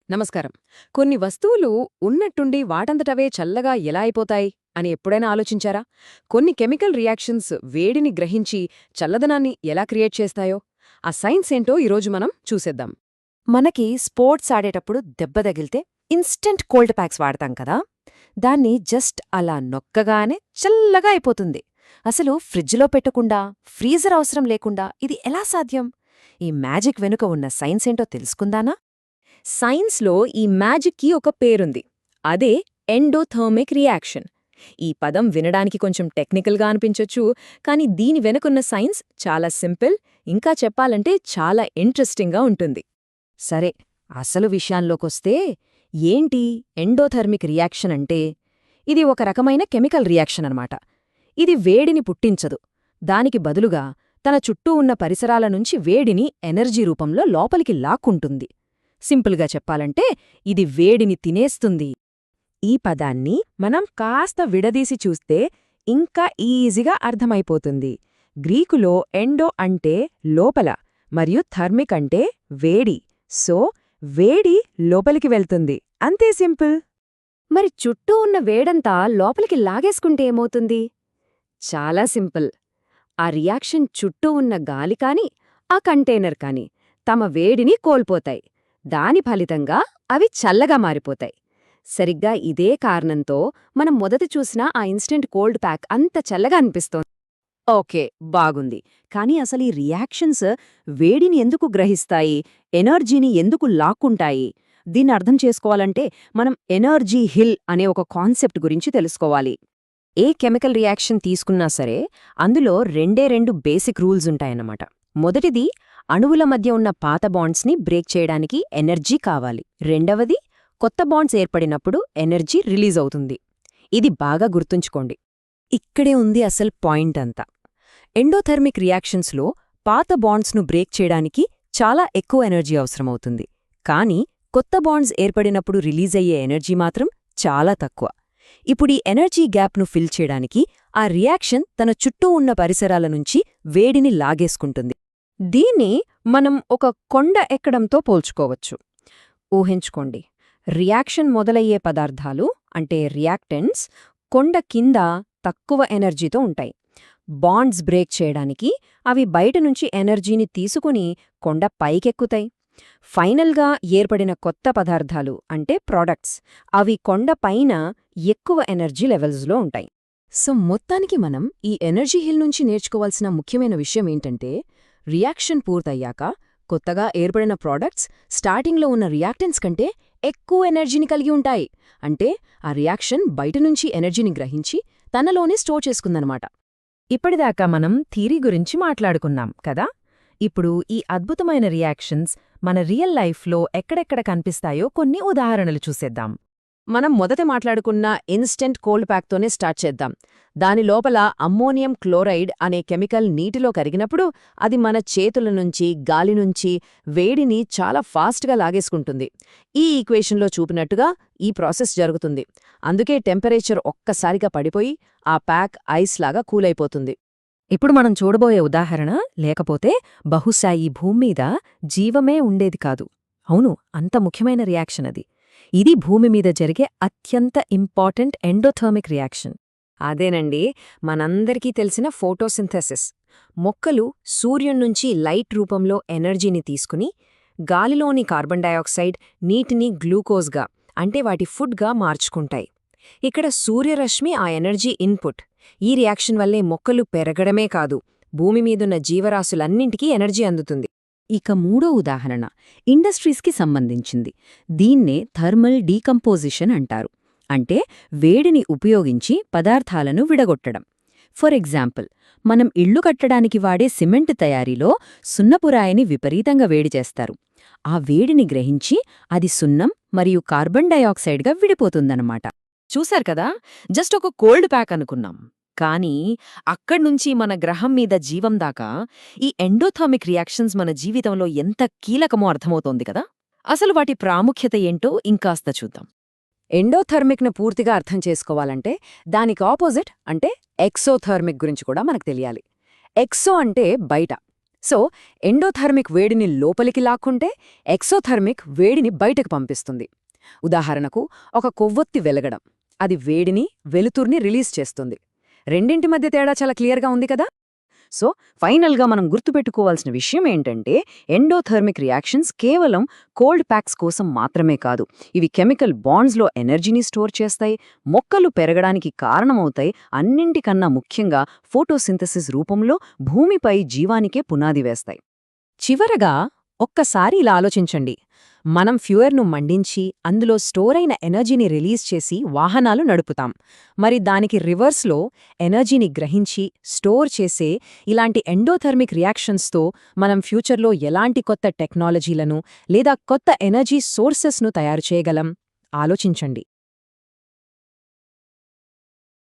నమస్కారం. కొన్ని వస్తువులు ఉన్నట్టుండి వాటంతటవే చల్లగా ఎలా అయిపోతాయి అని ఎప్పుడైనా ఆలోచించారా? కొన్ని కెమికల్ రియాక్షన్స్ వేడిని గ్రహించి చల్లదనాన్ని ఎలా క్రియేట్ చేస్తాయో ఆ సైన్స్ ఏంటో ఈరోజు మనం చూసేద్దాం. మనకి స్పోర్ట్స్ ఆడేటప్పుడు దెబ్బ తగిలితే ఇన్స్టెంట్ కోల్డ్ ప్యాక్స్ వాడతాం కదా. దాన్ని జస్ట్ అలా నొక్కగానే చల్లగా అయిపోతుంది. అసలు ఫ్రిడ్జ్లో పెట్టకుండా ఫ్రీజర్ అవసరం లేకుండా ఇది ఎలా సాధ్యం? ఈ మ్యాజిక్ వెనుక ఉన్న సైన్స్ ఏంటో తెలుసుకుందానా? సైన్స్లో ఈ మ్యాజిక్కి ఒక పేరుంది. అదే ఎండోథర్మిక్ రియాక్షన్. ఈ పదం వినడానికి కొంచెం టెక్నికల్గా అనిపించొచ్చు, కానీ దీని వెనుకున్న సైన్స్ చాలా సింపుల్, ఇంకా చెప్పాలంటే చాలా ఇంట్రెస్టింగ్గా ఉంటుంది. సరే, అసలు విషయాల్లోకొస్తే ఏంటి ఎండోథర్మిక్ రియాక్షన్ అంటే? ఇది ఒక రకమైన కెమికల్ రియాక్షన్ అన్నమాట. ఇది వేడిని పుట్టించదు. దానికి బదులుగా తన చుట్టూ ఉన్న పరిసరాల నుంచి వేడిని ఎనర్జీ రూపంలో లోపలికి లాక్కుంటుంది. సింపుల్గా చెప్పాలంటే ఇది వేడిని తినేస్తుంది. ఈ పదాన్ని మనం కాస్త విడదీసి చూస్తే ఇంకా ఈజీగా అర్థమైపోతుంది. గ్రీకులో ఎండో అంటే లోపల మరియు థర్మిక్ అంటే వేడి. సో వేడి లోపలికి వెళ్తుంది, అంతే సింపుల్. మరి చుట్టూ ఉన్న వేడంతా లోపలికి లాగేసుకుంటే ఏమవుతుంది? చాలా సింపుల్. ఆ రియాక్షన్ చుట్టూ ఉన్న గాలి కాని ఆ కంటైనర్ కాని తమ వేడిని కోల్పోతాయి. దాని ఫలితంగా అవి చల్లగా మారిపోతాయి. సరిగ్గా ఇదే కారణంతో మనం మొదట చూసిన ఆ ఇన్స్టెంట్ కోల్డ్ ప్యాక్ అంత చల్లగా అనిపిస్తోంది. ఓకే, బాగుంది. కానీ అసలు ఈ రియాక్షన్స్ వేడిని ఎందుకు గ్రహిస్తాయి, ఎనర్జీని ఎందుకు లాక్కుంటాయి? దీన్ని అర్థం చేసుకోవాలంటే మనం ఎనర్జీ హిల్ అనే ఒక కాన్సెప్ట్ గురించి తెలుసుకోవాలి. ఏ కెమికల్ రియాక్షన్ తీసుకున్నా సరే అందులో రెండు బేసిక్ రూల్స్ ఉంటాయన్నమాట. మొదటిది, అణువుల మధ్య ఉన్న పాత బాండ్స్ని బ్రేక్ చేయడానికి ఎనర్జీ కావాలి. రెండవది, కొత్త బాండ్స్ ఏర్పడినప్పుడు ఎనర్జీ రిలీజ్ అవుతుంది. ఇది బాగా గుర్తుంచుకోండి. ఇక్కడే ఉంది అసలు పాయింట్ అంతా. ఎండోథర్మిక్ రియాక్షన్స్లో పాత బాండ్స్ను బ్రేక్ చేయడానికి చాలా ఎక్కువ ఎనర్జీ అవసరమవుతుంది. కానీ కొత్త బాండ్స్ ఏర్పడినప్పుడు రిలీజ్ అయ్యే ఎనర్జీ మాత్రం చాలా తక్కువ. ఇప్పుడీ ఎనర్జీ గ్యాప్ను ఫిల్ చేయడానికి ఆ రియాక్షన్ తన చుట్టూ ఉన్న పరిసరాల నుంచి వేడిని లాగేసుకుంటుంది. దీన్ని మనం ఒక కొండ ఎక్కడంతో పోల్చుకోవచ్చు. ఊహించుకోండి, రియాక్షన్ మొదలయ్యే పదార్థాలు అంటే రియాక్టెంట్స్ కొండ కింద తక్కువ ఎనర్జీతో ఉంటాయి. బాండ్స్ బ్రేక్ చేయడానికి అవి బయటనుంచి ఎనర్జీని తీసుకుని కొండ పైకెక్కుతాయి. ఫైనల్గా ఏర్పడిన కొత్త పదార్థాలు అంటే ప్రాడక్ట్స్ అవి కొండ పైన ఎక్కువ ఎనర్జీ లెవెల్స్లో ఉంటాయి. సో మొత్తానికి మనం ఈ ఎనర్జీ హిల్ నుంచి నేర్చుకోవాల్సిన ముఖ్యమైన విషయం ఏంటంటే, రియాక్షన్ పూర్తయ్యాక కొత్తగా ఏర్పడిన ప్రాడక్ట్స్ స్టార్టింగ్లో ఉన్న రియాక్టెంట్స్ కంటే ఎక్కువ ఎనర్జీని కలిగి ఉంటాయి. అంటే ఆ రియాక్షన్ బయటనుంచి ఎనర్జీని గ్రహించి తనలోనే స్టోర్ చేసుకుందనమాట. ఇప్పటిదాకా మనం థియరీ గురించి మాట్లాడుకున్నాం కదా. ఇప్పుడు ఈ అద్భుతమైన రియాక్షన్స్ మన రియల్ లైఫ్లో ఎక్కడెక్కడ కనిపిస్తాయో కొన్ని ఉదాహరణలు చూసేద్దాం. మనం మొదట మాట్లాడుకున్న ఇన్స్టెంట్ కోల్డ్ ప్యాక్తోనే స్టార్ట్ చేద్దాం. దాని లోపల అమ్మోనియం క్లోరైడ్ అనే కెమికల్ నీటిలో కరిగినప్పుడు అది మన చేతుల నుంచి గాలి నుంచి వేడిని చాలా ఫాస్ట్గా లాగేసుకుంటుంది. ఈ ఈక్వేషన్లో చూపినట్టుగా ఈ ప్రాసెస్ జరుగుతుంది. అందుకే టెంపరేచర్ ఒక్కసారిగా పడిపోయి ఆ ప్యాక్ ఐస్ లాగా కూలైపోతుంది. ఇప్పుడు మనం చూడబోయే ఉదాహరణ లేకపోతే బహుశా ఈ భూమ్మీద జీవమే ఉండేది కాదు. అవును, అంత ముఖ్యమైన రియాక్షన్ అది. ఇది భూమి మీద జరిగే అత్యంత ఇంపార్టెంట్ ఎండోథర్మిక్ రియాక్షన్. అదేనండి, మనందరికీ తెలిసిన ఫోటోసింథెసిస్. మొక్కలు సూర్యున్నుంచి లైట్ రూపంలో ఎనర్జీని తీసుకుని గాలిలోని కార్బన్ డయాక్సైడ్ నీటిని గ్లూకోజ్గా అంటే వాటి ఫుడ్గా మార్చుకుంటాయి. ఇక్కడ సూర్యరశ్మి ఆ ఎనర్జీ ఇన్పుట్. ఈ రియాక్షన్ వల్లే మొక్కలు పెరగడమే కాదు, భూమి మీదున్న జీవరాశులన్నింటికీ ఎనర్జీ అందుతుంది. ఇక మూడో ఉదాహరణ ఇండస్ట్రీస్కి సంబంధించింది. దీన్నే థర్మల్ డీకంపోజిషన్ అంటారు. అంటే వేడిని ఉపయోగించి పదార్థాలను విడగొట్టడం. ఫర్ ఎగ్జాంపుల్, మనం ఇళ్లు కట్టడానికి వాడే సిమెంట్ తయారీలో సున్నపురాయిని విపరీతంగా వేడి చేస్తారు. ఆ వేడిని గ్రహించి అది సున్నం మరియు కార్బన్ డయాక్సైడ్గా విడిపోతుందన్నమాట. చూశారు కదా, జస్ట్ ఒక కోల్డ్ ప్యాక్ అనుకున్నాం. కానీ అక్కడ్నుంచి మన గ్రహం మీద జీవం దాకా ఈ ఎండోథర్మిక్ రియాక్షన్స్ మన జీవితంలో ఎంత కీలకమో అర్థమవుతోంది కదా. అసలు వాటి ప్రాముఖ్యత ఏంటో ఇంకాస్త చూద్దాం. ఎండోథర్మిక్ను పూర్తిగా అర్థం చేసుకోవాలంటే దానికి ఆపోజిట్ అంటే ఎక్సోథర్మిక్ గురించి కూడా మనకు తెలియాలి. ఎక్సో అంటే బయట, సో ఎండోథర్మిక్ వేడిని లోపలికి లాక్కుంటే ఎక్సోథర్మిక్ వేడిని బయటకు పంపిస్తుంది. ఉదాహరణకు ఒక కొవ్వొత్తి వెలగడం, అది వేడిని, వెలుతుర్ని రిలీజ్ చేస్తుంది. రెండింటి మధ్య తేడా చాలా క్లియర్గా ఉంది కదా. సో ఫైనల్గా మనం గుర్తుపెట్టుకోవాల్సిన విషయం ఏంటంటే, ఎండోథర్మిక్ రియాక్షన్స్ కేవలం కోల్డ్ ప్యాక్స్ కోసం మాత్రమే కాదు. ఇవి కెమికల్ బాండ్స్లో ఎనర్జీని స్టోర్ చేస్తాయి, మొక్కలు పెరగడానికి కారణమవుతాయి, అన్నింటికన్నా ముఖ్యంగా ఫోటోసింథసిస్ రూపంలో భూమిపై జీవానికే పునాది వేస్తాయి. చివరగా ఒక్కసారి ఇలా ఆలోచించండి. మనం ఫ్యూయర్ను మండించి అందులో స్టోర్ అయిన ఎనర్జీని రిలీజ్ చేసి వాహనాలు నడుపుతాం. మరి దానికి రివర్స్లో ఎనర్జీని గ్రహించి స్టోర్ చేసే ఇలాంటి ఎండోథర్మిక్ రియాక్షన్స్తో మనం ఫ్యూచర్లో ఎలాంటి కొత్త టెక్నాలజీలను లేదా కొత్త ఎనర్జీ సోర్సెస్ను తయారు చేయగలం? ఆలోచించండి.